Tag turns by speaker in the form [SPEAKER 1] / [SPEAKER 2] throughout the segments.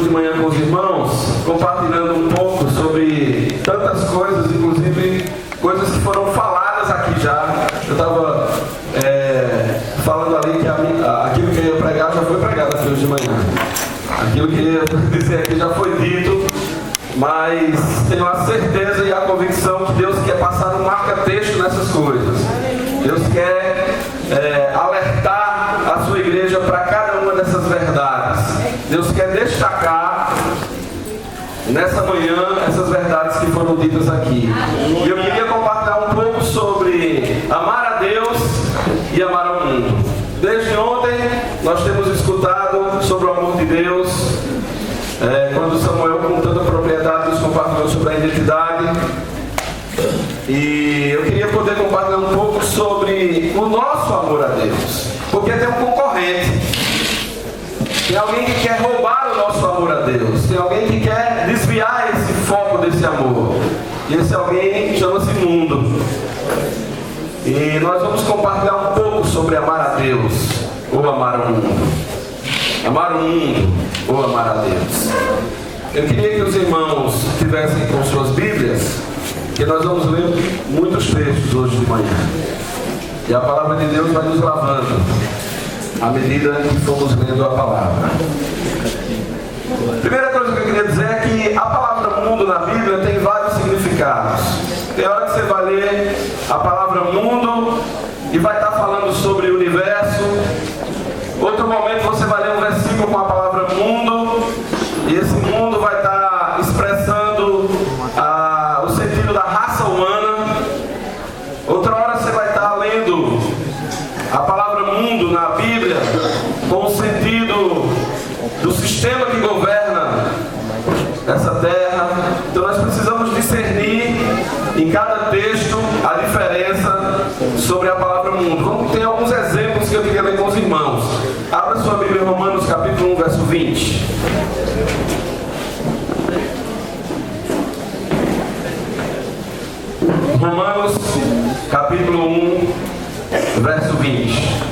[SPEAKER 1] de manhã com os irmãos, compartilhando um pouco sobre tantas coisas, inclusive coisas que foram faladas aqui já. Eu estava falando ali que aquilo que eu ia pregar já foi pregado aqui hoje de manhã. Aquilo que eu ia dizer aqui já foi dito, mas tenho a certeza e a convicção que Deus quer passar um marca-texto nessas coisas. Deus quer alertar a sua igreja para cada uma dessas verdades. Deus quer destacar nessa manhã essas verdades que foram ditas aqui. E eu queria compartilhar um pouco sobre amar a Deus e amar ao mundo. Desde ontem nós temos escutado sobre o amor de Deus, quando Samuel, com tanta propriedade, nos compartilhou sobre a identidade. E eu queria poder compartilhar um pouco sobre o nosso amor a Deus, porque tem um concorrente. Tem alguém que quer roubar o nosso amor a Deus. Tem alguém que quer desviar esse foco desse amor. E esse alguém chama-se mundo. E nós vamos compartilhar um pouco sobre amar a Deus ou amar o mundo. Amar o mundo ou amar a Deus. Eu queria que os irmãos estivessem com suas Bíblias, que nós vamos ler muitos textos hoje de manhã. E a palavra de Deus vai nos lavando à medida que formos lendo a palavra. Primeira coisa que eu queria dizer é que a palavra mundo na Bíblia tem vários significados. Tem hora que você vai ler a palavra mundo e vai estar falando sobre o universo. Outro momento você vai ler um versículo com a palavra mundo, e esse mundo vai estar expressando o sentido da raça humana. Outra hora você vai estar lendo a palavra mundo na Bíblia com o sentido do sistema que governa essa terra. Então nós precisamos discernir em cada texto a diferença sobre a palavra mundo. Vamos ter alguns exemplos que eu queria ler com os irmãos. Abra sua Bíblia em Romanos capítulo 1, verso 20. Romanos capítulo 1, verso 20.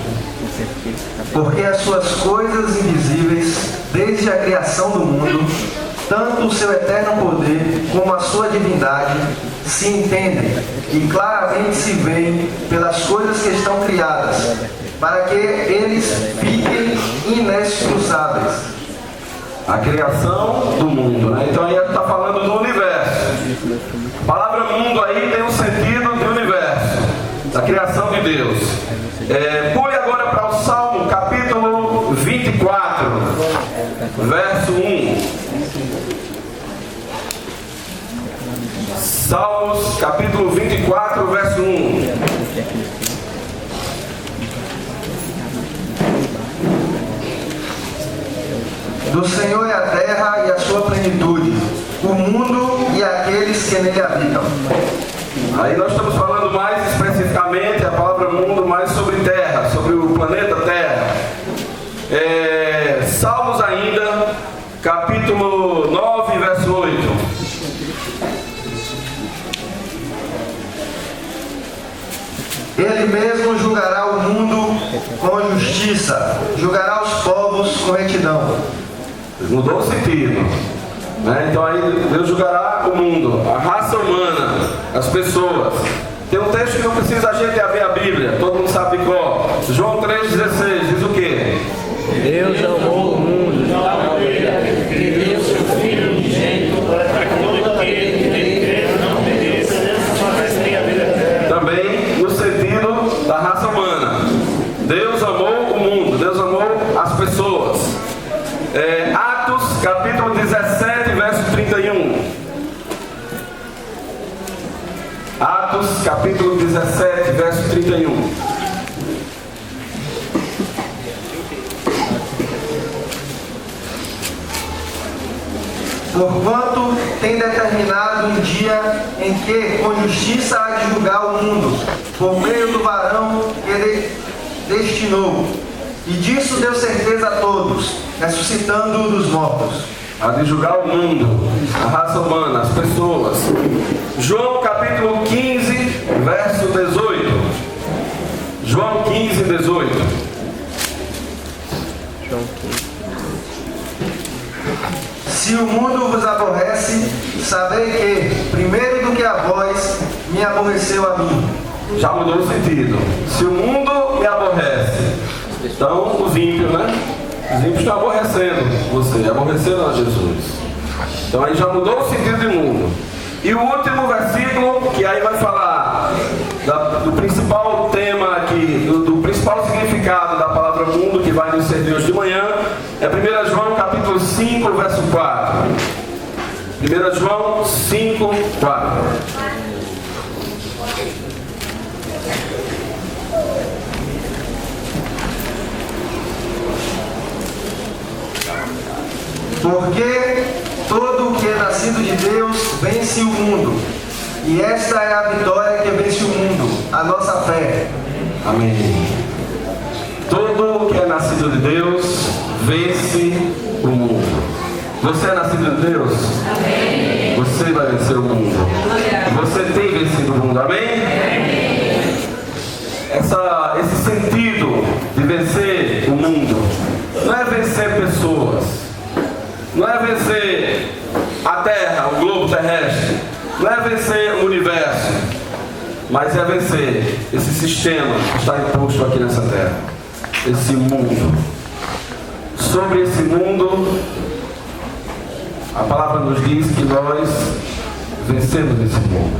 [SPEAKER 2] Porque as suas coisas invisíveis, desde a criação do mundo, tanto o seu eterno poder como a sua divindade, se entendem e claramente se veem pelas coisas que estão criadas, para que eles fiquem inexcusáveis.
[SPEAKER 1] A criação do mundo, né? Então aí está falando do universo. A palavra mundo aí tem um sentido do universo, da criação de Deus. Pule agora para o Salmo capítulo 24, verso 1. Salmos capítulo 24, verso 1.
[SPEAKER 2] Do Senhor é a terra e a sua plenitude, o mundo e aqueles que nele habitam.
[SPEAKER 1] Aí nós estamos falando mais especificamente, a palavra mundo, mais sobre terra, sobre o planeta Terra. Salmos ainda, capítulo 9, verso 8.
[SPEAKER 2] Ele mesmo julgará o mundo com justiça, julgará os povos com retidão.
[SPEAKER 1] Mudou o sentido, né? Então aí Deus julgará o mundo, a raça humana, as pessoas. Tem um texto que não precisa a gente abrir a Bíblia, todo mundo sabe qual. João 3,16 diz o quê?
[SPEAKER 3] Deus amou o mundo de tal maneira que deu seu Filho unigênito para que todo aquele que nele crê não pereça, mas tenha vida eterna.
[SPEAKER 1] Também no sentido da raça humana. Deus amou o mundo, Deus amou as pessoas. Atos capítulo 17, verso 31. Atos capítulo 17, verso 31.
[SPEAKER 2] Porquanto tem determinado um dia em que com justiça há de julgar o mundo, por meio do varão que ele destinou. E disso deu certeza a todos, ressuscitando dos mortos.
[SPEAKER 1] Há de julgar o mundo, a raça humana, as pessoas. João capítulo 15, verso 18. João 15, 18.
[SPEAKER 2] Se o mundo vos aborrece, sabei que, primeiro do que a vós, me aborreceu a mim.
[SPEAKER 1] Já mudou o sentido. Se o mundo me aborrece, então os ímpios, né? Os ímpios estão aborrecendo você, aborreceram a Jesus. Então aí já mudou o sentido de mundo. E o último versículo, que aí vai falar do principal tema aqui, do principal significado da palavra mundo, que vai nos servir hoje de manhã, é 1 João capítulo 5, verso 4. 1 João 5, 4.
[SPEAKER 2] Porque todo o que é nascido de Deus vence o mundo. E esta é a vitória que vence o mundo, a nossa fé.
[SPEAKER 1] Amém. Todo o que é nascido de Deus vence o mundo. Você é nascido de Deus? Amém. Você vai vencer o mundo. Você tem vencido o mundo. Amém? Esse sentido de vencer o mundo não é vencer pessoas, não é vencer a Terra, o globo terrestre, não é vencer o universo, mas é vencer esse sistema que está imposto aqui nessa terra, esse mundo. Sobre esse mundo, a palavra nos diz que nós vencemos esse mundo.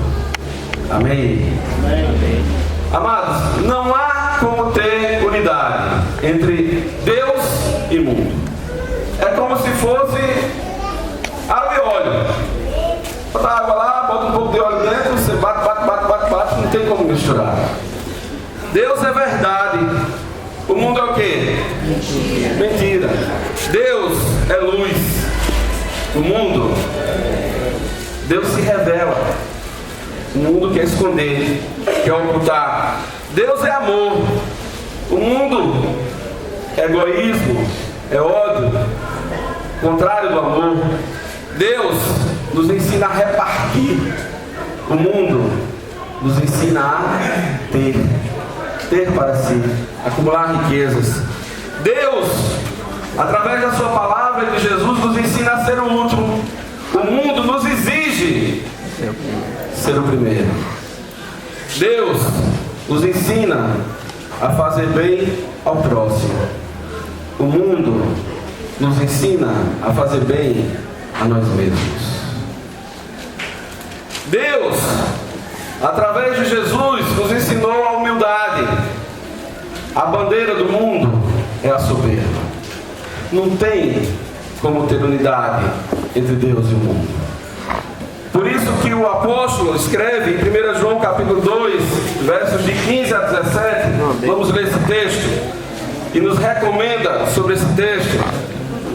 [SPEAKER 1] Amém? Amém. Amados, não há como ter unidade entre Deus e mundo. É como se fosse água e óleo. Bota água lá, bota um pouco de óleo dentro, você bate, não tem como misturar. Deus é verdade. O mundo é o quê? Mentira. Deus é luz. O mundo, Deus se revela. O mundo quer esconder, quer ocultar. Deus é amor. O mundo é egoísmo, é ódio, contrário do amor. Deus nos ensina a repartir. O mundo nos ensina a ter para si, acumular riquezas. Deus, através da sua palavra e de Jesus, nos ensina a ser o último. O mundo nos exige ser o primeiro. Deus nos ensina a fazer bem ao próximo. O mundo nos ensina a fazer bem a nós mesmos. Deus, através de Jesus, nos ensinou a humildade. A bandeira do mundo é a soberba. Não tem como ter unidade entre Deus e o mundo. Por isso que o apóstolo escreve em 1 João capítulo 2, versos de 15 a 17, vamos ler esse texto, e nos recomenda sobre esse texto,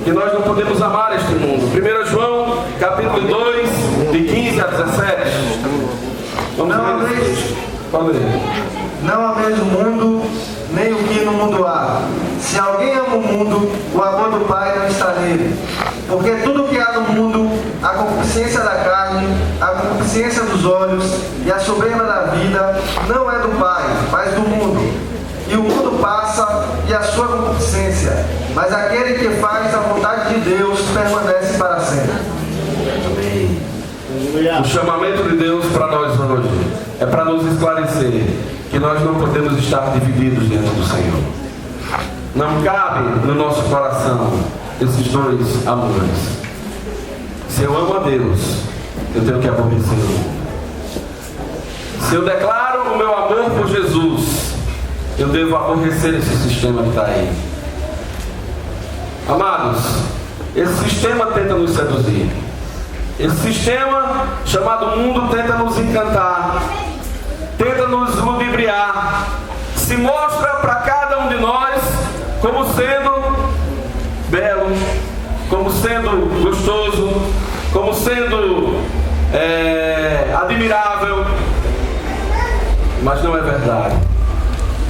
[SPEAKER 1] que nós não podemos amar este mundo. 1 João capítulo 2, de 15 a 17. Vamos ler esse texto. Pode ler.
[SPEAKER 2] Não ameis o mundo, nem o que no mundo há. Se alguém ama o mundo, o amor do Pai não está nele. Porque tudo que há no mundo, a concupiscência da carne, a concupiscência dos olhos e a soberba da vida, não é do Pai, mas do mundo. E o mundo passa e a sua concupiscência, mas aquele que faz a vontade de Deus permanece para sempre.
[SPEAKER 1] Amém. O chamamento de Deus para nós hoje é para nos esclarecer que nós não podemos estar divididos diante do Senhor. Não cabe no nosso coração esses dois amores. Se eu amo a Deus, eu tenho que aborrecer o mundo. Se eu declaro o meu amor por Jesus, eu devo aborrecer esse sistema que está aí. Amados, esse sistema tenta nos seduzir. Esse sistema chamado mundo tenta nos encantar, tenta nos ludibriar, se mostra para cada um de nós como sendo belo, como sendo gostoso, como sendo admirável, mas não é verdade.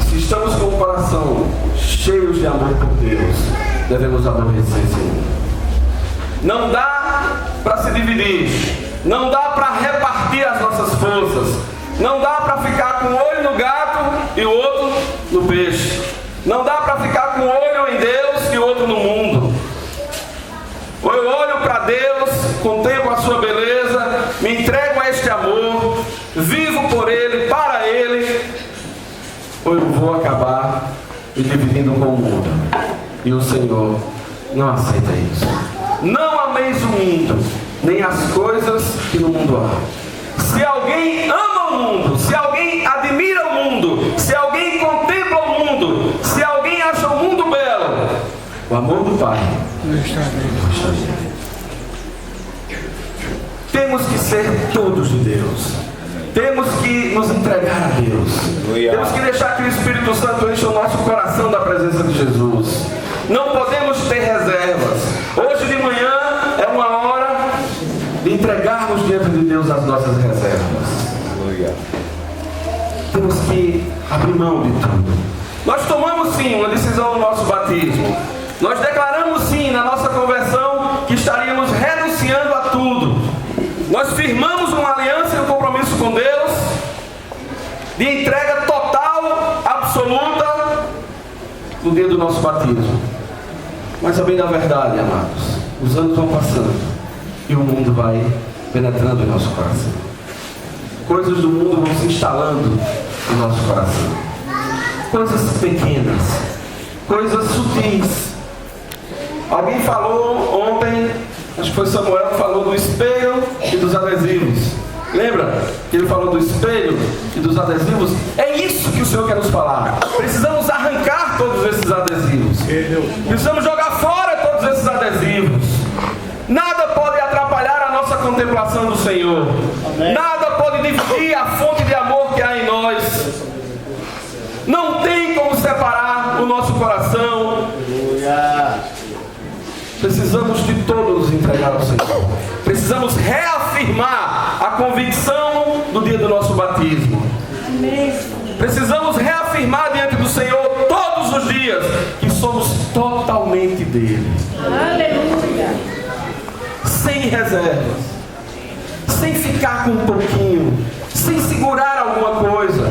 [SPEAKER 1] Se estamos com o coração cheio de amor por Deus, devemos aborrecer esse mundo. Não dá para se dividir, não dá para repartir as nossas forças, não dá para ficar com um olho no gato e o outro no peixe, não dá para ficar com um olho em Deus e o outro no mundo. Ou eu olho para Deus contemplo a sua beleza, me entrego a este amor, vivo por Ele, para Ele, ou eu vou acabar me dividindo com o mundo. E o Senhor não aceita isso. Não ameis o mundo, nem as coisas que no mundo há. Se alguém ama o mundo, se alguém admira o mundo, se alguém contempla o mundo, se alguém acha o mundo belo, o amor do Pai não está nele. Temos que ser todos de Deus. Temos que nos entregar a Deus. Temos que deixar que o Espírito Santo encha o nosso coração da presença de Jesus. Não podemos ter reservas. Hoje de manhã é uma hora de entregarmos diante de Deus as nossas reservas. Temos que abrir mão de tudo. Nós tomamos sim uma decisão no nosso batismo. Nós declaramos sim na nossa conversão que estaríamos renunciando a tudo. Nós firmamos uma aliança e um compromisso com Deus de entrega total, absoluta no dia do nosso batismo. Mas a bem da verdade, amados, os anos vão passando e o mundo vai penetrando em nosso coração. Coisas do mundo vão se instalando em nosso coração. Coisas pequenas, coisas sutis. Alguém falou ontem, acho que foi Samuel que falou do espelho e dos adesivos. Lembra que ele falou do espelho e dos adesivos? É isso que o Senhor quer nos falar. Precisamos arrancar todos esses adesivos. Precisamos jogar fora todos esses adesivos. Nada pode atrapalhar a nossa contemplação do Senhor. Nada pode dividir a fonte de amor que há em nós. Não tem como separar o nosso coração. Precisamos de todos nos entregar ao Senhor. Precisamos reafirmar a convicção do dia do nosso batismo. Precisamos reafirmar diante do Senhor todos os dias que somos totalmente dele.
[SPEAKER 4] Aleluia.
[SPEAKER 1] Sem reservas, sem ficar com um pouquinho, sem segurar alguma coisa.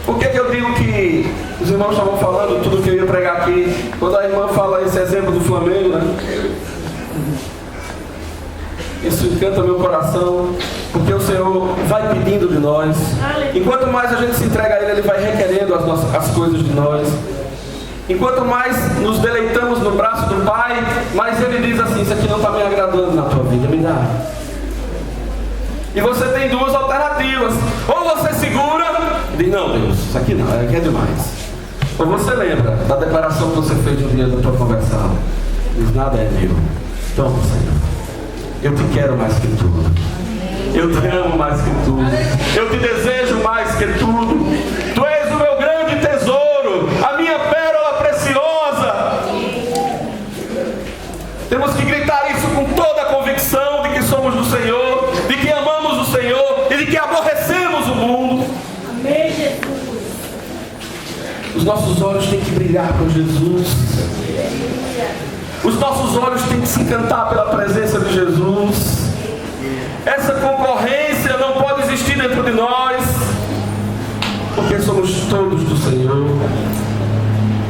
[SPEAKER 1] Por que eu digo que os irmãos estavam falando tudo que eu ia pregar aqui? Quando a irmã fala esse exemplo do Flamengo, né? Isso encanta meu coração, porque o Senhor vai pedindo de nós. Enquanto mais a gente se entrega a Ele, Ele vai requerendo as coisas de nós. Enquanto mais nos deleitamos no braço do Pai, mais Ele diz assim: isso aqui não está me agradando na tua vida, me dá. E você tem duas alternativas: ou você segura e diz, não Deus, isso aqui não, aqui é demais. Ou você lembra da declaração que você fez no dia da tua conversão, diz, nada é meu, toma Senhor, eu te quero mais que tudo, eu te amo mais que tudo, eu te desejo mais que tudo, tu és o meu grande tesouro, a minha pérola preciosa. Temos que gritar isso com toda a convicção de que somos do Senhor, de que amamos o Senhor e de que aborrecemos o mundo.
[SPEAKER 4] Amém, Jesus.
[SPEAKER 1] Os nossos olhos têm que brilhar com Jesus. Os nossos olhos têm que se encantar pela presença de Jesus. Essa concorrência não pode existir dentro de nós, porque somos todos do Senhor.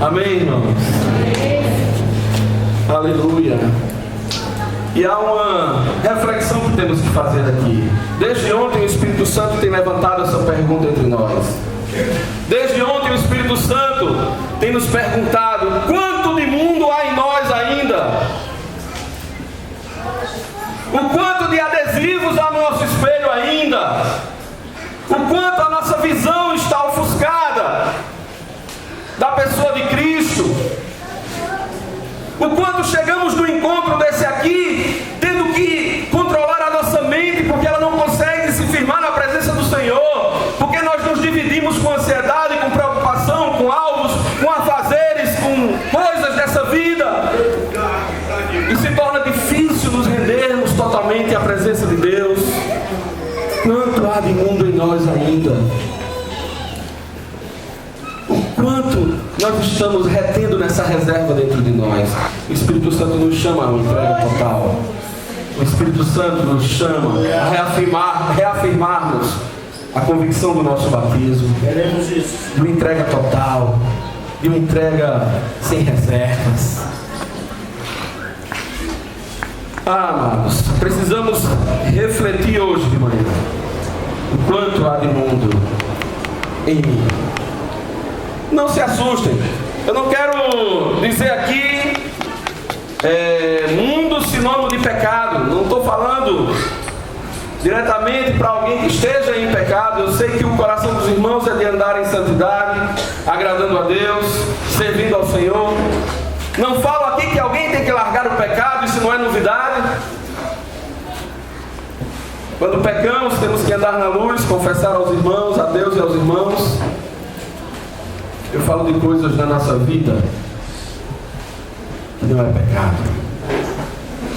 [SPEAKER 1] Amém, irmãos? Aleluia. E há uma reflexão que temos que fazer aqui. Desde ontem o Espírito Santo tem levantado essa pergunta entre nós. Desde ontem o Espírito Santo tem nos perguntado: quanto de mundo há em nós ainda? O quanto de adesivos há no nosso espelho ainda? O quanto a nossa visão está ofuscada da pessoa de Cristo? O quanto chegamos no encontro desse aqui tendo que controlar a nossa mente, porque ela não consegue se firmar na presença do Senhor, porque nós nos dividimos com ansiedade, com preocupação, com alvos, com afazeres, com coisas dessa vida, e se torna difícil nos rendermos totalmente à presença de Deus. Quanto há de mundo em nós ainda? Quanto nós estamos retendo nessa reserva dentro de nós? O Espírito Santo nos chama a uma entrega total. O Espírito Santo nos chama a reafirmarmos a convicção do nosso batismo, de uma entrega total, de uma entrega sem reservas. Amados, precisamos refletir hoje de manhã o quanto há de mundo em mim. Não se assustem, eu não quero dizer aqui mundo sinônimo de pecado. Não estou falando diretamente para alguém que esteja em pecado. Eu sei que o coração dos irmãos é de andar em santidade, agradando a Deus, servindo ao Senhor. Não falo aqui que alguém tem que largar o pecado, isso não é novidade. Quando pecamos, temos que andar na luz, confessar aos irmãos, a Deus e aos irmãos. Eu falo de coisas na nossa vida que não é pecado,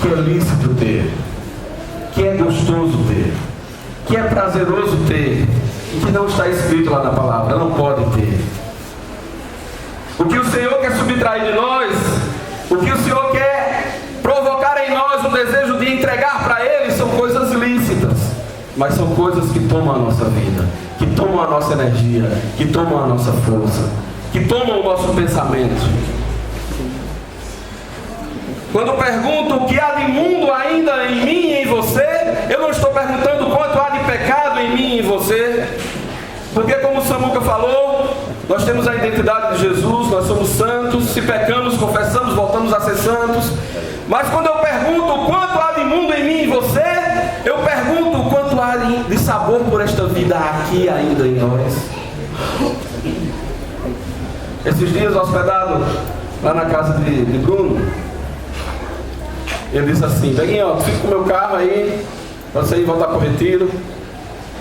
[SPEAKER 1] que é lícito ter, que é gostoso ter, que é prazeroso ter, e que não está escrito lá na palavra, não pode ter. O que o Senhor quer subtrair de nós, o que o Senhor quer provocar em nós o desejo de entregar para Ele, são coisas lícitas, mas são coisas que tomam a nossa vida, que tomam a nossa energia, que tomam a nossa força, que tomam o nosso pensamento. Quando pergunto o que há de mundo ainda em mim e em você, eu não estou perguntando quanto há de pecado em mim e em você, porque como o Samuca falou, nós temos a identidade de Jesus, nós somos santos, se pecamos, confessamos, voltamos a ser santos. Mas quando eu pergunto o quanto há de mundo em mim e em você, eu pergunto o quanto há de sabor por esta vida aqui ainda em nós. Esses dias hospedado lá na casa de Bruno, ele disse assim: Beguinho, fica com o meu carro aí, para você ir voltar para o retiro.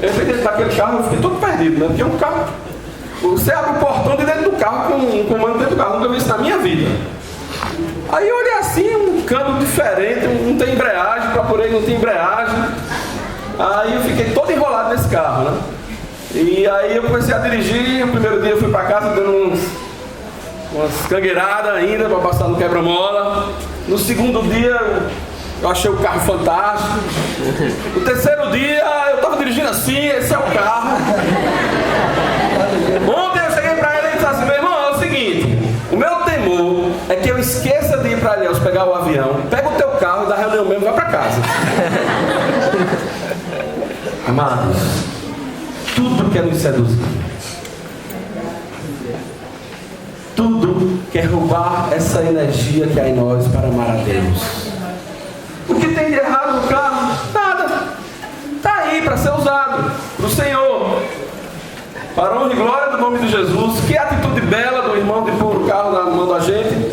[SPEAKER 1] Eu entrei dentro daquele carro, eu fiquei todo perdido, né? Porque é um carro, você abre o portão de dentro do carro com um comando dentro do carro, nunca vi isso na minha vida. Aí eu olhei assim, um câmbio diferente, não tem embreagem, procurei, não tem embreagem. Aí eu fiquei todo enrolado nesse carro, né? E aí eu comecei a dirigir. O primeiro dia eu fui para casa dando umas cangueiradas ainda para passar no quebra-mola. No segundo dia eu achei o carro fantástico. No terceiro dia eu estava dirigindo assim, esse é o carro. Ontem eu cheguei para ele e disse assim: meu irmão, é o seguinte, o meu temor é que eu esqueça de ir para Ilhéus pegar o avião, pega o teu carro e da reunião mesmo vai para casa. Amados, tudo quer nos seduzir, tudo quer roubar essa energia que há em nós para amar a Deus. O que tem de errado no carro? Nada. Está aí para ser usado para o Senhor, para a honra e glória do nome de Jesus. Que atitude bela do irmão de pôr o carro na mão da gente.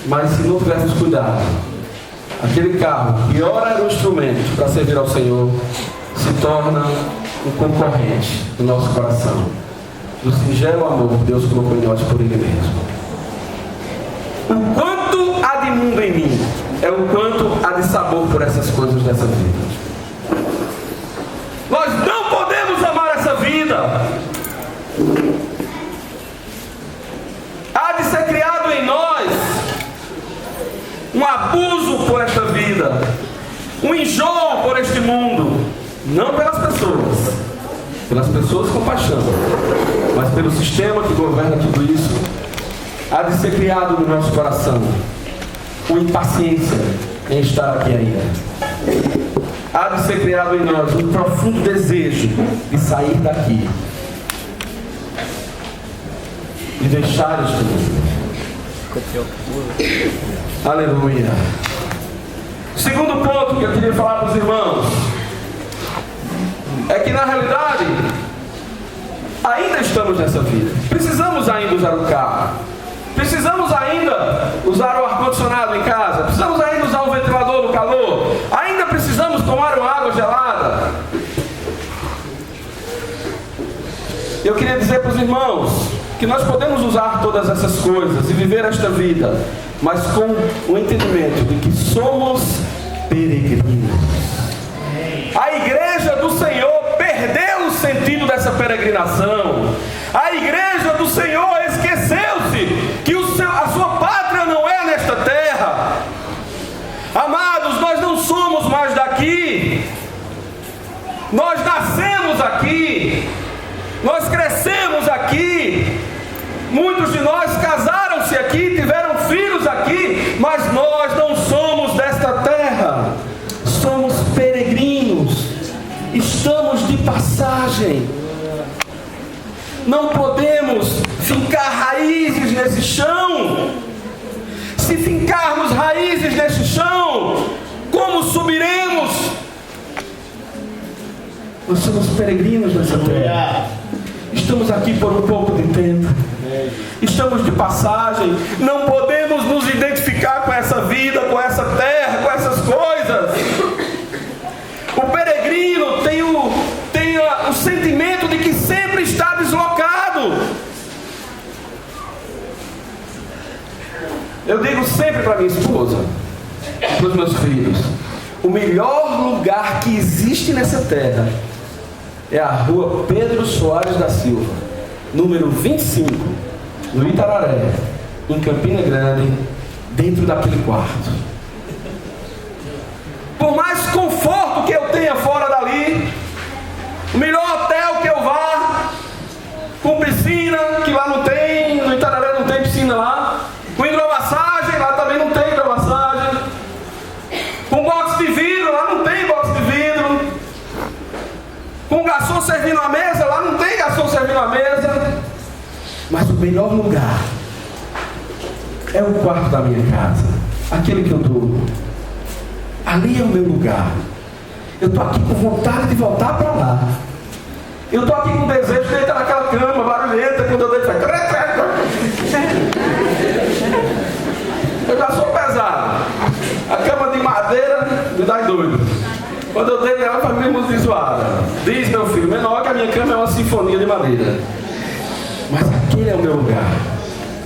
[SPEAKER 1] Mas se não tivermos cuidado, aquele carro que ora era um instrumento para servir ao Senhor, se torna um concorrente do nosso coração, do singelo amor que Deus colocou em nós por Ele mesmo. O quanto há de mundo em mim é o quanto há de sabor por essas coisas dessa vida. Nós não podemos amar essa vida. Há de ser criado em nós um abuso por esta vida, um enjoo por este mundo, não pelas pessoas com paixão, mas pelo sistema que governa tudo isso. Há de ser criado no nosso coração uma impaciência em estar aqui ainda. Há de ser criado em nós um profundo desejo de sair daqui e deixar este mundo. Aleluia. Segundo ponto que eu queria falar para os irmãos é que na realidade ainda estamos nessa vida. Precisamos ainda usar o carro, precisamos ainda usar o ar-condicionado em casa, precisamos ainda usar o ventilador no calor, ainda precisamos tomar uma água gelada. Eu queria dizer para os irmãos que nós podemos usar todas essas coisas e viver esta vida, mas com o entendimento de que somos peregrinos. A igreja do Senhor perdeu o sentido dessa peregrinação. A igreja do Senhor esqueceu-se que a sua pátria não é nesta terra. Amados, nós não somos mais daqui. Nós nascemos aqui, nós crescemos aqui, muitos de nós casaram-se aqui, tiveram filhos aqui, mas nós não somos desta terra. passagem. Não podemos fincar raízes nesse chão. Se fincarmos raízes nesse chão, como subiremos? Nós somos peregrinos nessa terra. Estamos aqui por um pouco de tempo. Estamos de passagem. Não podemos nos identificar com essa vida, com essa terra, com essas coisas. O peregrino tem o sentimento de que sempre está deslocado. Eu digo sempre para minha esposa, para os meus filhos: o melhor lugar que existe nessa terra é a rua Pedro Soares da Silva, número 25, no Itararé, em Campina Grande, dentro daquele quarto. Por mais conforto que eu tenha fora dali, o melhor hotel que eu vá, com piscina, que lá não tem, no Itararé não tem piscina lá, com hidromassagem, lá também não tem hidromassagem, com box de vidro, lá não tem box de vidro, com garçom servindo a mesa, lá não tem garçom servindo a mesa, mas o melhor lugar é o quarto da minha casa, aquele que eu durmo. Ali é o meu lugar. Eu estou aqui com vontade de voltar para lá. Eu estou aqui com desejo de deitar naquela cama barulhenta, quando eu deito faz... Eu já sou pesado. A cama de madeira me dá doido. Quando eu deito ela faz mesmo zoada. Diz meu filho menor que a minha cama é uma sinfonia de madeira. Mas aquele é o meu lugar.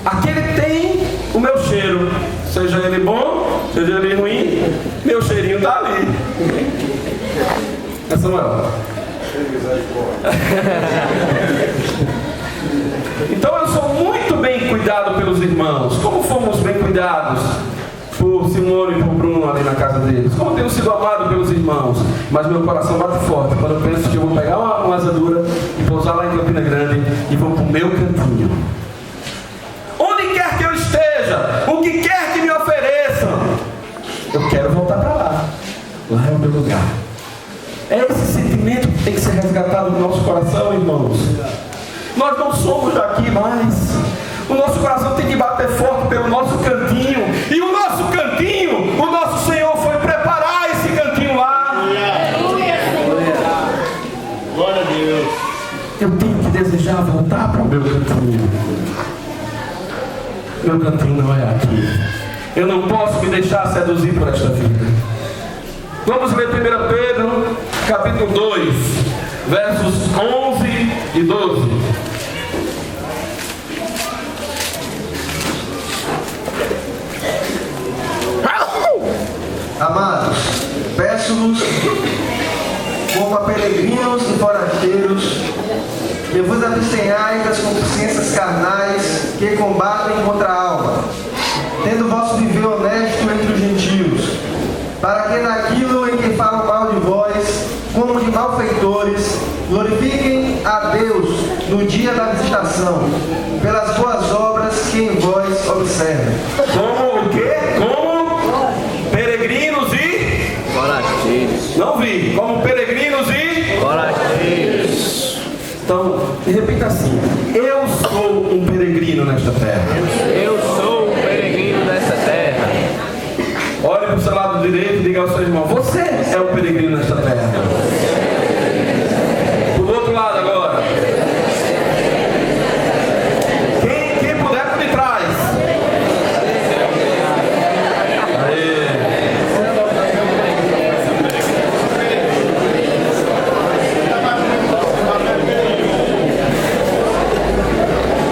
[SPEAKER 1] Aquele tem o meu cheiro. Seja ele bom, seja ele ruim, meu cheirinho está ali. É Samuel. Então eu sou muito bem cuidado pelos irmãos. Como fomos bem cuidados por Simone e por Bruno ali na casa deles. Como tenho sido amado pelos irmãos. Mas meu coração bate forte quando eu penso que eu vou pegar uma asadura e pousar lá em Campina Grande e vou para o meu cantinho. Onde quer que eu esteja, o que quer que me ofereçam, eu quero voltar para lá. Lá é o meu lugar. É esse sentimento que tem que ser resgatado no nosso coração, irmãos. Nós não somos daqui mais. O nosso coração tem que bater forte pelo nosso cantinho. E o nosso cantinho, o nosso Senhor foi preparar esse cantinho lá.
[SPEAKER 3] Glória a Deus.
[SPEAKER 1] Eu tenho que desejar voltar para o meu cantinho. Meu cantinho não é aqui. Eu não posso me deixar seduzir por esta vida. Vamos ler 1 Pedro, capítulo 2, versos 11 e 12.
[SPEAKER 2] Amados, peço-vos, como a peregrinos e forasteiros, que vos abstenhais das concupiscências carnais que combatem contra a alma, tendo vosso viver honesto entre os gentios, para que naquilo em que falam mal de vós, como de malfeitores, glorifiquem a Deus no dia da visitação, pelas boas obras que em vós observem.
[SPEAKER 1] Como o quê? Como peregrinos e
[SPEAKER 3] Forasteiros.
[SPEAKER 1] não vi. Como peregrinos e
[SPEAKER 3] Forasteiros.
[SPEAKER 1] então, repita assim: eu sou um peregrino nesta terra.
[SPEAKER 3] Eu sou um peregrino nessa terra.
[SPEAKER 1] Olhe para o seu lado direito e diga ao seu irmão: você é um peregrino nesta terra. Do outro lado agora. Quem puder por detrás. Aê.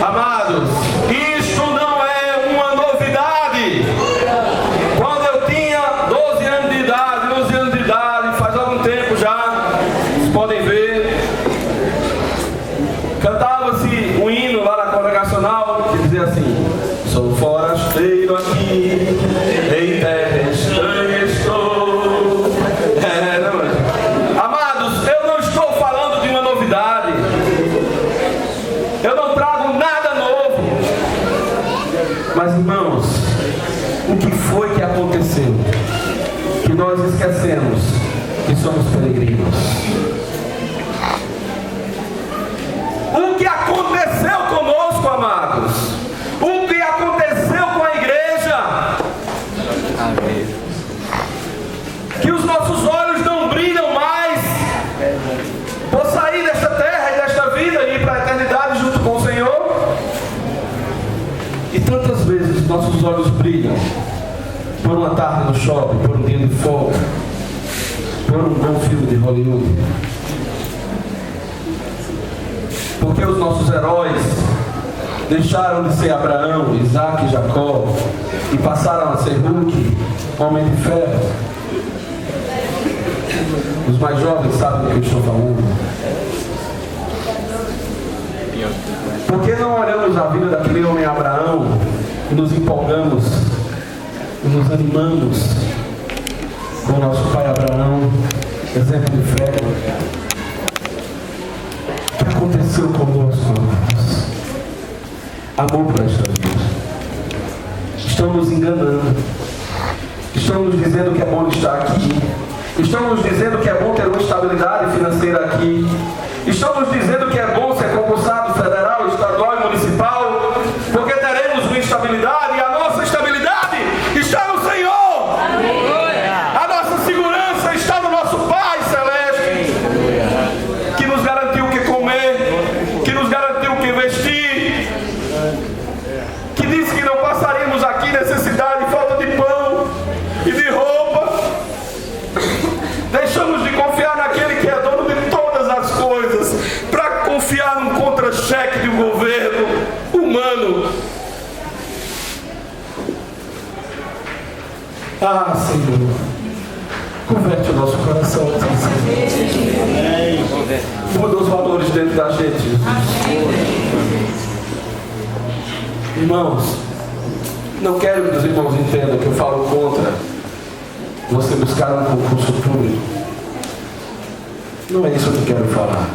[SPEAKER 1] Amados, isto não é uma novidade. Quando eu tinha 12 anos de idade, faz algum tempo já, vocês podem ver, cantava-se um hino lá na congregacional que dizia assim: sou forasteiro aqui, em terra estranha estou. Amados, eu não estou falando de uma novidade. Eu não trago nada novo. Mas, irmãos, o que foi que aconteceu? Que nós esquecemos que somos peregrinos. O que aconteceu conosco, amados? O que aconteceu com a igreja? Que os nossos olhos não brilham mais por sair desta terra e desta vida e ir para a eternidade junto com o Senhor. E tantas vezes nossos olhos brilham por uma tarde no shopping, por um dia de folga, por um bom filme de Hollywood. Porque os nossos heróis deixaram de ser Abraão, Isaac e Jacó e passaram a ser Hulk, Homem de Ferro. Os mais jovens sabem do que eu estou falando. Por que não olhamos a vida daquele homem Abraão e nos empolgamos e nos animamos com o nosso pai Abraão, exemplo de fé? O que aconteceu conosco, amados? Amor para esta vida. Estão nos enganando. Estão nos dizendo que é bom estar aqui. Estão nos dizendo que é bom ter uma estabilidade financeira aqui. Estão nos dizendo que é bom ser concursado federal, estadual e municipal, porque teremos uma estabilidade e a nossa estabilidade está no Senhor. A nossa segurança está no nosso Pai Celeste, que nos garantiu o que comer, que nos garantiu o que vestir, que disse que não passaríamos aqui necessidade, falta de pão e de roupa. Deixamos de confiar naquele que é dono de todas as coisas para confiar num contra-cheque de um governo humano. Ah, Senhor, converte o nosso coração, muda os valores dentro da gente, Jesus. Irmãos, não quero que os irmãos entendam que eu falo contra você buscar um concurso público. Não é isso que eu quero falar.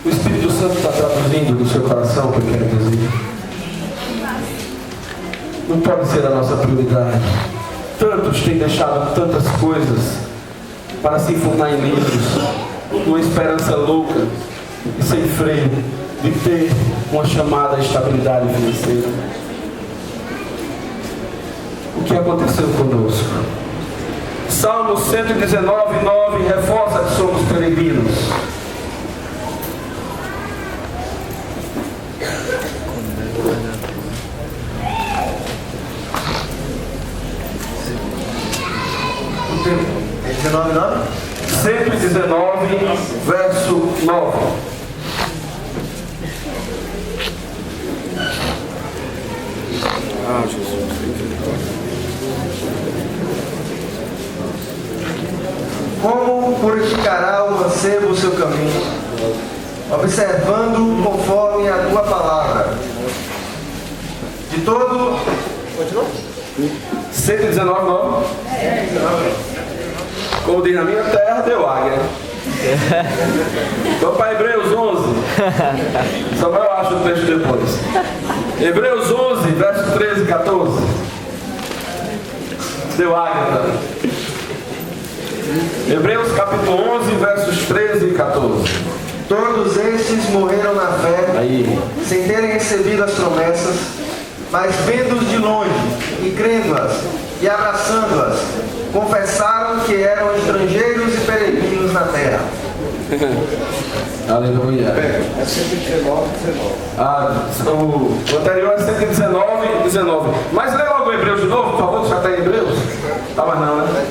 [SPEAKER 1] O Espírito Santo está traduzindo do seu coração o que eu quero dizer. Não pode ser a nossa prioridade. Tantos têm deixado tantas coisas para se enfurnar em livros, numa esperança louca e sem freio de ter uma chamada estabilidade financeira. O que aconteceu conosco? Salmo 119, 9 reforça que somos peregrinos.
[SPEAKER 2] É 19, 9?
[SPEAKER 1] 119, verso 9.
[SPEAKER 3] Ah, Jesus.
[SPEAKER 2] Como purificará o mancebo o seu caminho, observando conforme a tua palavra? De todo... Continua?
[SPEAKER 1] 119, 9. Como diz na minha terra, deu águia. Vamos para Hebreus 11. Samuel acha o texto depois. Hebreus 11, verso 13 e 14. Deu águia também. Hebreus capítulo 11, versos 13 e 14.
[SPEAKER 2] Todos estes morreram na fé,
[SPEAKER 1] Aí.
[SPEAKER 2] sem terem recebido as promessas, mas vendo-os de longe e crendo-as e abraçando-as, confessaram que eram estrangeiros e peregrinos na terra.
[SPEAKER 1] Aleluia.
[SPEAKER 2] É 119, 19.
[SPEAKER 1] O anterior é 119 e 19. Mas lê logo o Hebreus de novo, por favor, já está em Hebreus? Tá, mas não, né?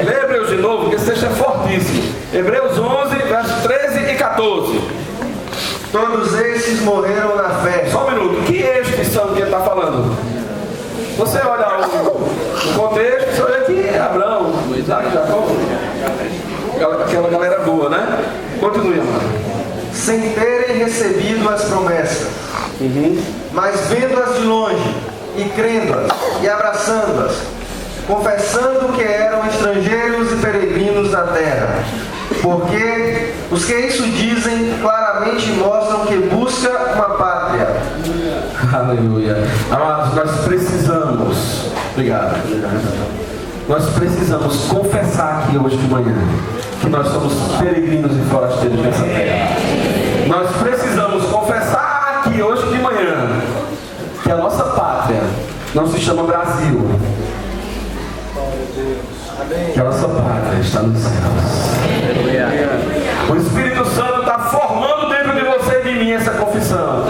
[SPEAKER 1] Lê Hebreus de novo, porque esse texto é fortíssimo. Hebreus 11, versos 13 e 14.
[SPEAKER 2] Todos estes morreram na fé.
[SPEAKER 1] Só um minuto. Que estes são que ele está falando? Você olha o contexto, você olha aqui, Abraão, Isaac, Jacó. Aquela galera boa, né? Continue, amado.
[SPEAKER 2] Sem terem recebido as promessas, mas vendo-as de longe e crendo-as e abraçando-as, confessando que eram estrangeiros e peregrinos na terra. Porque os que isso dizem claramente mostram que busca uma pátria.
[SPEAKER 1] Aleluia. Amados, nós precisamos. Obrigado. Nós precisamos confessar aqui hoje de manhã que nós somos peregrinos e forasteiros nessa terra. Nós precisamos confessar aqui hoje de manhã que a nossa pátria não se chama Brasil, que a nossa pátria está nos céus. O Espírito Santo está formando dentro de você e de mim essa confissão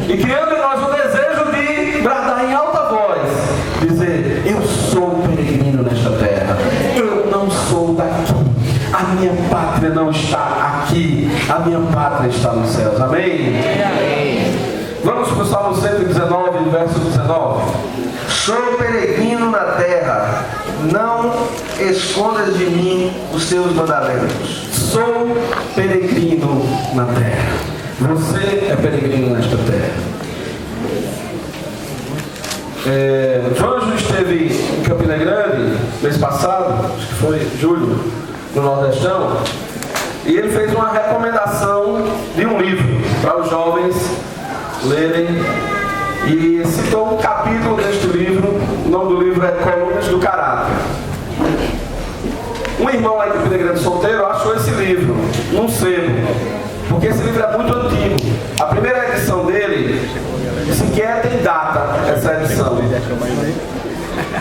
[SPEAKER 1] e criando em nós o desejo de bradar em alta voz, dizer: eu sou peregrino nesta terra, eu não sou daqui, a minha pátria não está aqui, a minha pátria está nos céus. Amém? Vamos para o Salmo 119, verso 19.
[SPEAKER 2] Sou peregrino na terra, não escondas de mim os teus mandamentos.
[SPEAKER 1] Sou peregrino na terra. Você é peregrino nesta terra. João Anjo esteve em Campina Grande mês passado, acho que foi julho, no Nordestão, e ele fez uma recomendação de um livro para os jovens lerem, e citou um capítulo deste livro. O nome do livro é Colunas do Caráter. Um irmão lá em Campina Grande solteiro achou esse livro num sebo, porque esse livro é muito antigo. A primeira edição dele sequer tem data, essa edição.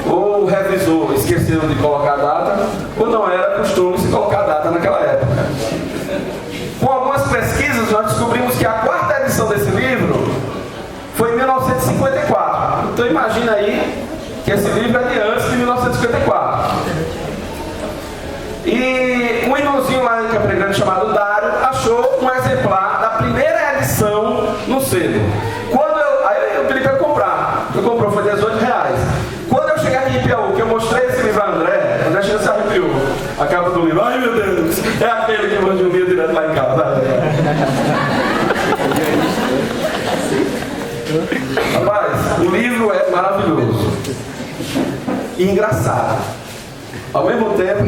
[SPEAKER 1] Ou o revisor esqueceu de colocar a data, ou não era costume se colocar a data naquela época. Com algumas pesquisas nós descobrimos que a quarta edição desse livro foi em 1954. Então imagina aí que esse livro é de antes de 1954. E um irmãozinho lá em Campina Grande chamado Dário achou um exemplar da primeira edição no sebo. Aí eu pedi para ele comprar. Ele comprou, foi R$18. Quando eu cheguei aqui em Piauí, que eu mostrei esse livro a André chegou se arrepiou. A capa do livro, ai meu Deus, é aquele que eu vou dormir direto lá em casa. Rapaz, o livro é maravilhoso e engraçado. Ao mesmo tempo,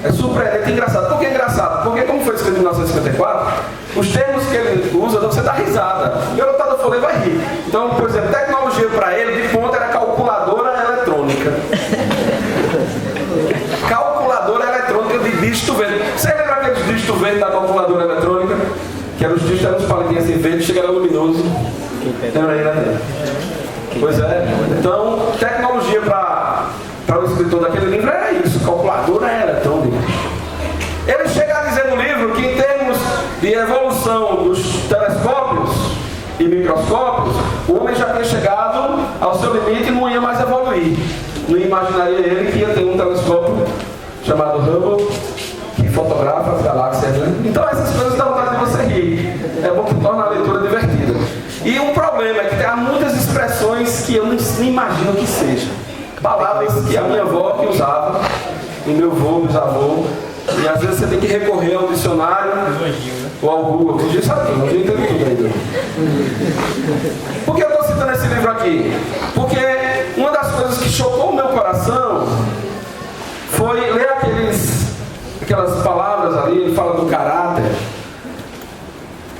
[SPEAKER 1] é surpreendente e engraçado. Por que engraçado? Porque, como foi escrito em 1954, os termos que ele usa, você dá risada. E o lutador folê vai rir. Então, por exemplo, tecnologia para ele, de ponta, era calculadora eletrônica. Calculadora eletrônica de dígito verde. Você lembra aqueles dígitos verdes da calculadora eletrônica? Que eram os dígitos, eram uns palitinhos assim verdes, chega era luminoso. Lembra aí, né? Pois é. Então, tecnologia para o escritor daquele livro era isso, calculadora eletrônica. Ele chega a dizer no livro que, em termos de evolução dos telescópios e microscópios, o homem já tinha chegado ao seu limite e não ia mais evoluir. Não imaginaria ele que ia ter um telescópio chamado Hubble, que fotografa as galáxias, né? Então essas coisas dão vontade de você rir. É bom que torna a leitura divertida. E um problema é que há muitas expressões que eu nem imagino que sejam. Palavras que a minha avó que usava, o meu avô, meus avô, e às vezes você tem que recorrer ao dicionário ou ao Google. Você já sabe, não entendo tudo ainda. Por que eu estou citando esse livro aqui? Porque uma das coisas que chocou o meu coração foi ler aquelas palavras ali, ele fala do caráter,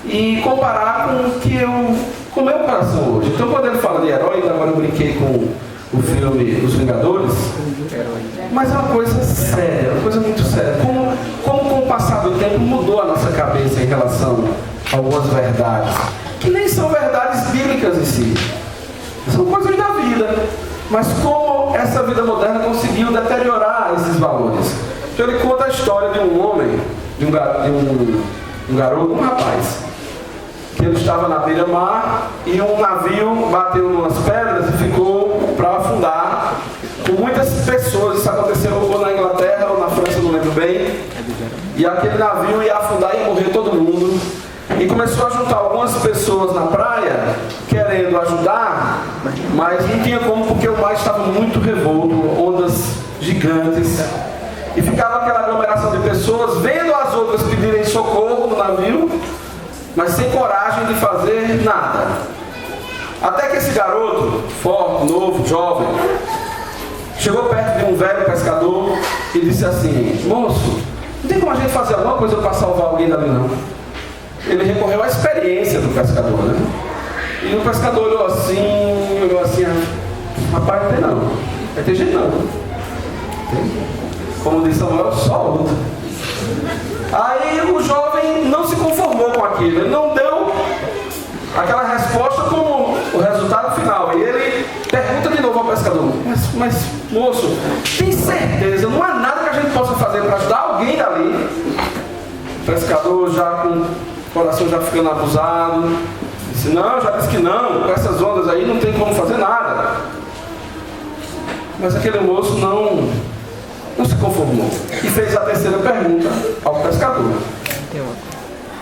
[SPEAKER 1] e comparar com o meu coração hoje. Então, quando ele fala de herói, agora eu brinquei com o filme Os Vingadores, mas é uma coisa séria, uma coisa muito séria. Como com o passar do tempo mudou a nossa cabeça em relação a algumas verdades, que nem são verdades bíblicas em si, são coisas da vida, mas como essa vida moderna conseguiu deteriorar esses valores. Então ele conta a história de um homem, de um garoto, um rapaz, que ele estava na beira-mar e um navio bateu em umas pedras e ficou para afundar com muitas pessoas. Isso aconteceu ou na Inglaterra ou na França, não lembro bem. E aquele navio ia afundar e ia morrer todo mundo. E começou a juntar algumas pessoas na praia querendo ajudar, mas não tinha como, porque o mar estava muito revolto, ondas gigantes. E ficava aquela aglomeração de pessoas vendo as outras pedirem socorro no navio, mas sem coragem de fazer nada. Até que esse garoto, forte, novo, jovem, chegou perto de um velho pescador e disse assim: moço, não tem como a gente fazer alguma coisa para salvar alguém dali não? Ele recorreu à experiência do pescador, né? E o pescador olhou assim, rapaz, não tem não, vai ter jeito não. Como disse Samuel, só luta. Aí o jovem não se conformou com aquilo, ele não deu aquela resposta como o resultado final. E ele pergunta de novo ao pescador: mas moço, tem certeza, não há nada que a gente possa fazer para ajudar alguém dali? O pescador já com o coração já ficando abusado, disse: não, já disse que não, com essas ondas aí não tem como fazer nada. Mas aquele moço não se conformou e fez a terceira pergunta ao pescador,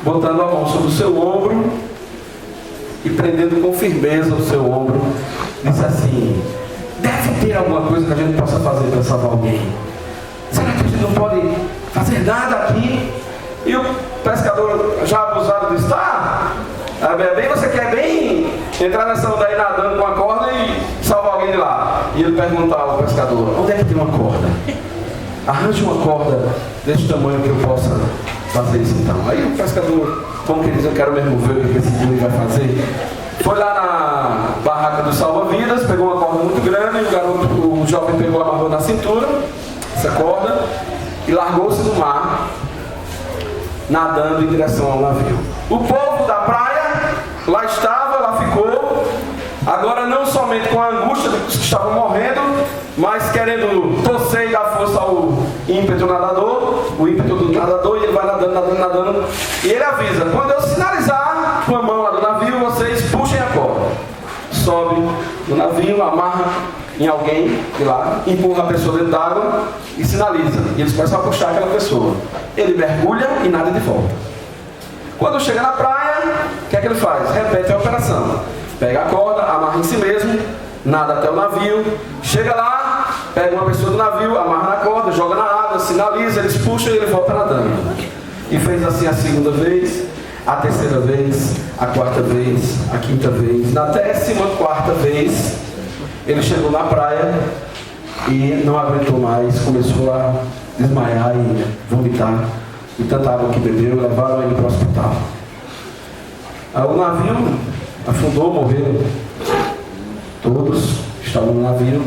[SPEAKER 1] botando a mão sobre o seu ombro e prendendo com firmeza o seu ombro, disse assim: deve ter alguma coisa que a gente possa fazer para salvar alguém. Será que a gente não pode fazer nada aqui? E o pescador, já abusado, disse: tá, bem, você quer bem entrar nessa onda aí nadando com a corda e salvar alguém de lá? E ele perguntava ao pescador: onde é que tem uma corda? Arranje uma corda desse tamanho que eu possa fazer isso então. Aí o pescador, como que diz, eu quero mesmo ver o que esse time vai fazer, foi lá na barraca do salva-vidas, pegou uma corda muito grande, o jovem pegou, amarrou na cintura essa corda e largou-se no mar, nadando em direção ao navio. O povo da praia lá estava, lá ficou, agora não somente com a angústia dos que estavam morrendo, mas querendo torcer e dar força ao ímpeto do nadador, e ele vai nadando, e ele avisa: quando eu sinalizar com a mão lá do navio, vocês puxem a corda. Sobe no navio, amarra em alguém de lá, empurra a pessoa dentro d'água e sinaliza, e eles começam a puxar aquela pessoa. Ele mergulha e nada de volta. Quando chega na praia, o que é que ele faz? Repete a operação: pega a corda, amarra em si mesmo, nada até o navio, chega lá, pega uma pessoa do navio, amarra na corda, joga na água, sinaliza, eles puxam e ele volta nadando. E fez assim a segunda vez, a terceira vez, a quarta vez, a quinta vez. Na 14ª vez, ele chegou na praia e não aguentou mais, começou a desmaiar e vomitar de tanta água que bebeu, levaram ele para o hospital. Aí o navio afundou, morreram. Todos estavam no navio.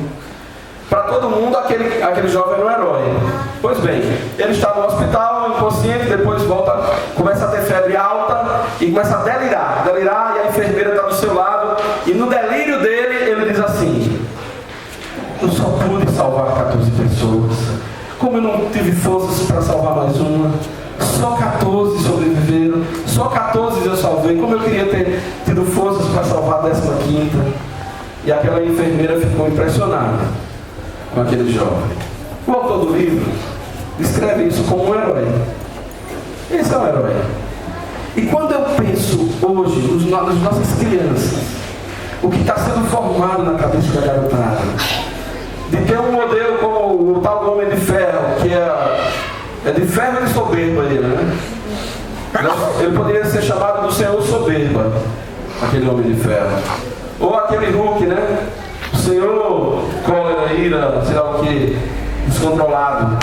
[SPEAKER 1] Para todo mundo, aquele jovem era um herói. Pois bem, ele está no hospital, inconsciente, depois volta, começa a ter febre alta e começa a delirar, e a enfermeira está do seu lado, e no delírio dele, ele diz assim: eu só pude salvar 14 pessoas. Como eu não tive forças para salvar mais uma, só 14 sobreviveram, só 14 eu salvei. Como eu queria ter tido forças para salvar a 15ª. E aquela enfermeira ficou impressionada com aquele jovem. O autor do livro descreve isso como um herói. Esse é um herói. E quando eu penso hoje nas nossas crianças, o que está sendo formado na cabeça da garotada, de ter um modelo como o tal do Homem de Ferro, que é de ferro e de soberba ele, né? Ele poderia ser chamado do Senhor Soberba, aquele Homem de Ferro. Ou aquele Hulk, né? O Senhor cólera, ira, sei lá o que, descontrolado.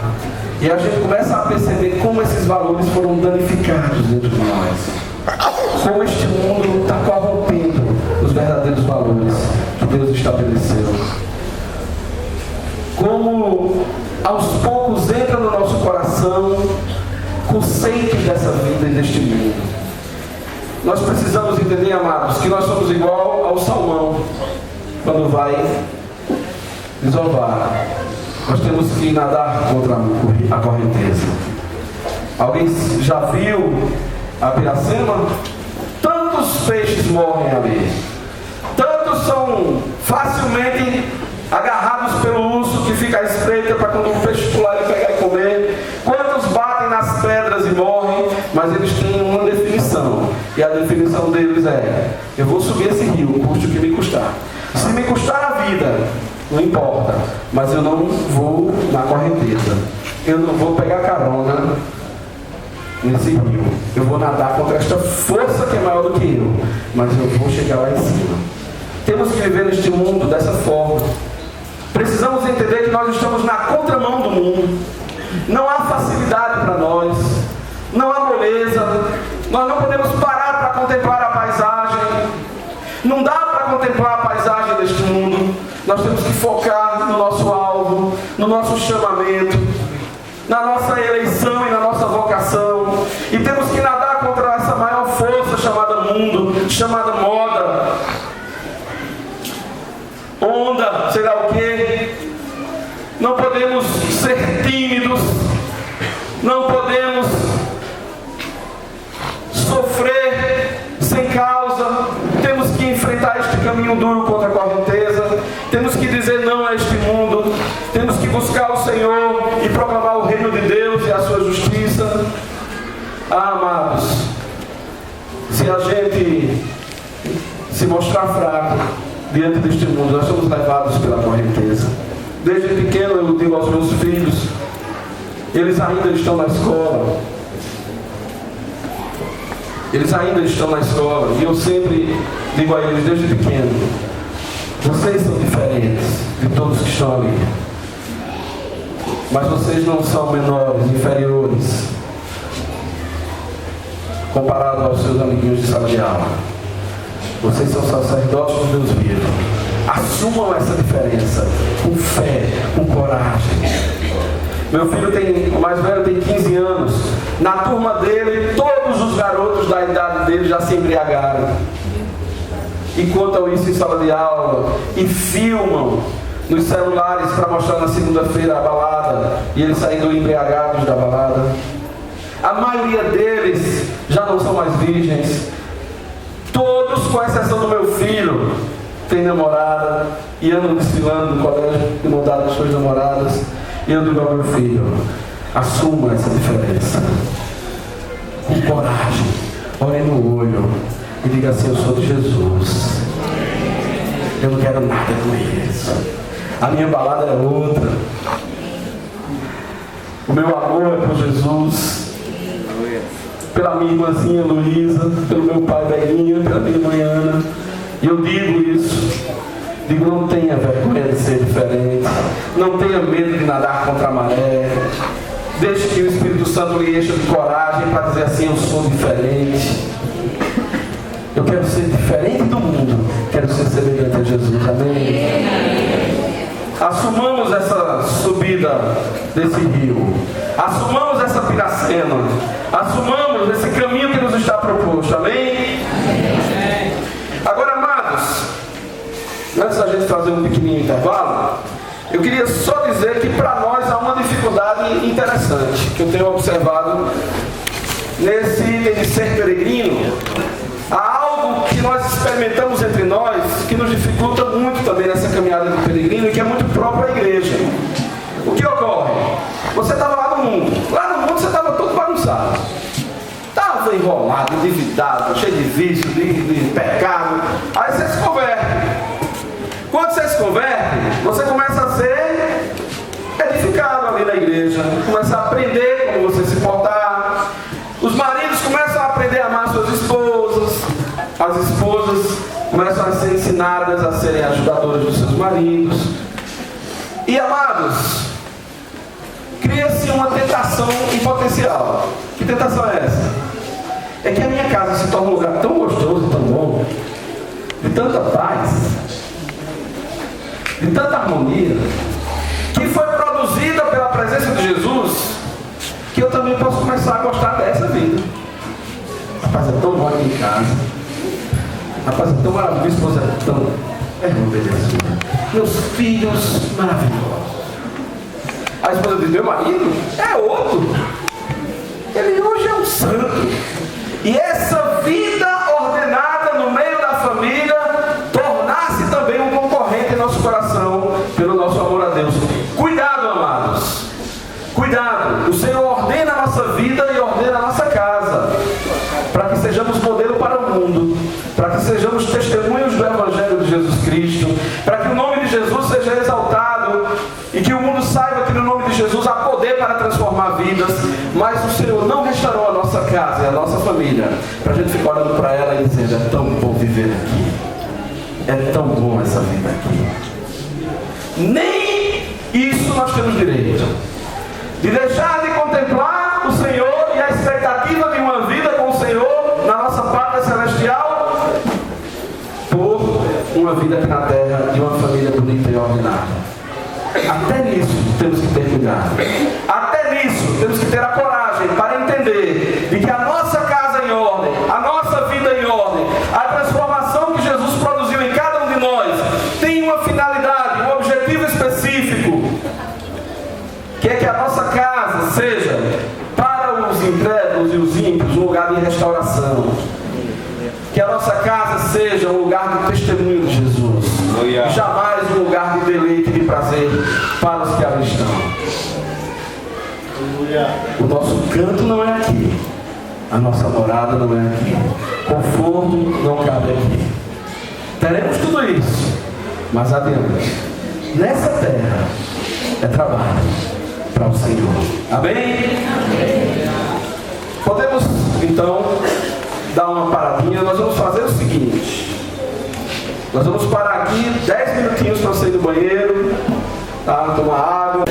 [SPEAKER 1] E a gente começa a perceber como esses valores foram danificados dentro de nós. Como este mundo está corrompendo os verdadeiros valores que Deus estabeleceu. Como aos poucos entra no nosso coração conceitos dessa vida e deste mundo. Nós precisamos entender, amados, que nós somos igual ao salmão quando vai desovar. Nós temos que nadar contra a correnteza. Alguém já viu a Piracema? Tantos peixes morrem ali. Tantos são facilmente agarrados pelo urso que fica à espreita para quando o peixe pular ele pegar e comer. Quantos batem nas pedras e morrem, mas eles têm uma definição. E a definição deles é: eu vou subir esse rio, custe o que me custar. Se me custar a vida, não importa, mas eu não vou na correnteza. Eu não vou pegar carona nesse rio. Eu vou nadar contra esta força que é maior do que eu, mas eu vou chegar lá em cima. Temos que viver neste mundo dessa forma. Precisamos entender que nós estamos na contramão do mundo. Não há facilidade para nós, não há moleza. Nós não podemos parar para contemplar a paisagem. Não dá para contemplar a paisagem deste mundo. Nós temos que focar no nosso alvo, no nosso chamamento, na nossa eleição e na nossa vocação. Não podemos sofrer sem causa. Temos que enfrentar este caminho duro contra a correnteza. Temos que dizer não a este mundo. Temos que buscar o Senhor e proclamar o reino de Deus e a sua justiça. Amados, se a gente se mostrar fraco diante deste mundo, nós somos levados pela correnteza. Desde pequeno eu digo aos meus filhos, eles ainda estão na escola. Eles ainda estão na escola. E eu sempre digo a eles desde pequeno, vocês são diferentes de todos que estão ali. Mas vocês não são menores, inferiores, comparado aos seus amiguinhos de sala de aula. Vocês são sacerdotes de Deus vivo. Assumam essa diferença com fé, com coragem. Meu filho o mais velho tem 15 anos. Na turma dele, todos os garotos da idade dele já se embriagaram. E contam isso em sala de aula. E filmam nos celulares para mostrar na segunda-feira a balada. E eles saindo embriagados da balada. A maioria deles já não são mais virgens. Todos, com exceção do meu filho, têm namorada e andam desfilando no colégio de montada com suas namoradas. E eu digo ao meu filho, assuma essa diferença. Com coragem, olhe no olho e diga assim, eu sou de Jesus. Eu não quero nada com isso. A minha balada é outra. O meu amor é por Jesus. Pela minha irmãzinha Luísa, pelo meu pai Belinha, pela minha mãe Ana. E eu digo isso. Digo, não tenha vergonha de ser diferente. Não tenha medo de nadar contra a maré. Deixe que o Espírito Santo lhe encha de coragem para dizer assim, eu sou diferente. Eu quero ser diferente do mundo. Quero ser semelhante a Jesus. Amém? Assumamos essa subida desse rio. Assumamos essa piracema. Assumamos esse caminho que nos está proposto. Amém? Agora, amados, antes da gente fazer um pequenininho intervalo, eu queria só dizer que para nós há uma dificuldade interessante que eu tenho observado nesse item de ser peregrino. Há algo que nós experimentamos entre nós que nos dificulta muito também nessa caminhada do peregrino e que é muito próprio à igreja. O que ocorre? Você estava lá no mundo. Lá no mundo você estava todo bagunçado. Estava enrolado, endividado, cheio de vício, de pecado. Aí você se converte. Quando você se converte, você começa a ser edificado ali na igreja. Começa a aprender como você se portar. Os maridos começam a aprender a amar suas esposas. As esposas começam a ser ensinadas a serem ajudadoras dos seus maridos. E amados, cria-se uma tentação em potencial. Que tentação é essa? É que a minha casa se torna um lugar tão gostoso, tão bom, de tanta paz, de tanta harmonia, que foi produzida pela presença de Jesus, que eu também posso começar a gostar dessa vida. Rapaz, é tão bom aqui em casa. Rapaz, é tão maravilhoso, minha esposa é tão... Meus filhos maravilhosos. A esposa diz, meu marido é outro. Ele hoje é um santo. E essa vida ordenada no meio da família tornar-se também um concorrente em nosso coração pelo nosso amor a Deus. Cuidado, amados. Cuidado. O Senhor ordena a nossa vida e ordena a nossa casa para que sejamos modelo para o mundo, para que sejamos testemunhos do Evangelho de Jesus Cristo, para que o nome de Jesus seja exaltado e que o mundo saiba que no nome de Jesus há poder para transformar vidas. Mas o Senhor não restaurou a nossa casa e a nossa família para a gente ficar olhando para ela e dizendo, é tão bom viver aqui, é tão bom essa vida aqui. Nem isso nós temos direito, de deixar de contemplar o Senhor e a expectativa de uma vida com o Senhor na nossa pátria celestial por uma vida aqui na terra de uma família bonita e ordenada. Até nisso temos que ter cuidado. Até nisso temos que ter a coragem para entender de que a nossa casa em ordem, a nossa vida em ordem, a transformação que Jesus produziu em cada um de nós tem uma finalidade, um objetivo específico, que é que a nossa casa seja os incrédulos e os ímpios um lugar de restauração. Que a nossa casa seja um lugar de testemunho de Jesus. E jamais um lugar de deleite e de prazer para os que ali estão. O nosso canto não é aqui. A nossa morada não é aqui. Conforto não cabe aqui. Teremos tudo isso, mas adiante. Nessa terra é trabalho para o Senhor. Amém? Podemos então dar uma paradinha. Nós vamos fazer o seguinte: nós vamos parar aqui 10 minutinhos para sair do banheiro, tá? Tomar água.